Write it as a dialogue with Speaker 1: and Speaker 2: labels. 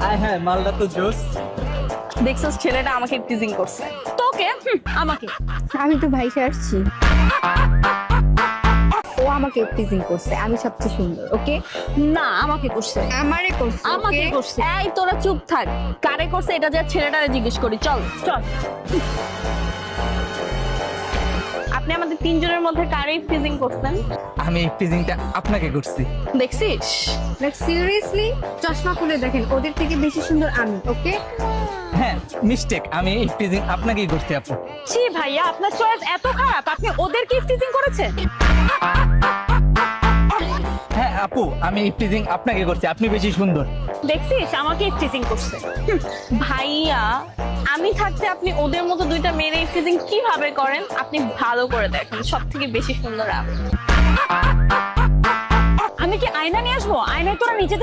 Speaker 1: আয় হ্যাঁ, মালটা তো জোস।
Speaker 2: দেখছিস ছেলেটা আমাকে টিজিং করছে। তোকে আমাকে
Speaker 3: আমি তো ভাইসে আসছি। ও আমাকে টিজিং করছে, আমি সবচেয়ে সুন্দর। ওকে,
Speaker 2: না আমাকে করছে।
Speaker 3: আমারে করছে।
Speaker 2: আমাকে
Speaker 3: okay?
Speaker 2: করছে। এই তোরা চুপ থাক। কারে করছে এটা যে ছেলেটারে জিজ্ঞেস করি। চল চল। আপনি আমাদের তিনজনের মধ্যে কারে টিজিং করছেন?
Speaker 1: আমি এই টিজিংটা আপনাকে করছি।
Speaker 2: দেখছিস?
Speaker 3: লাইক সিরিয়াসলি, চশমা খুলে দেখেন, ওদের থেকে বেশি সুন্দর আমি। ওকে,
Speaker 1: হ্যাঁ, মিস্টেক, আমি এই টিজিং আপনাকেই করছি আপু।
Speaker 2: ছি ভাইয়া, আপনার চয়েস এত খারাপ, আপনি ওদেরকে টিজিং করেছেন?
Speaker 1: হ্যাঁ আপু, আমি এই টিজিং আপনাকে করছি, আপনি বেশি সুন্দর।
Speaker 2: দেখছিস আমাকে টিজিং করছে। ভাইয়া, আমি থাকতে আপনি ওদের মতো দুইটা মেয়ের টিজিং কিভাবে করেন? আপনি ভালো করে দেখেন, সব থেকে বেশি সুন্দর আমি। আমি কি আয়না নিয়ে আসবো? আয়নায় তোরা নিচেতে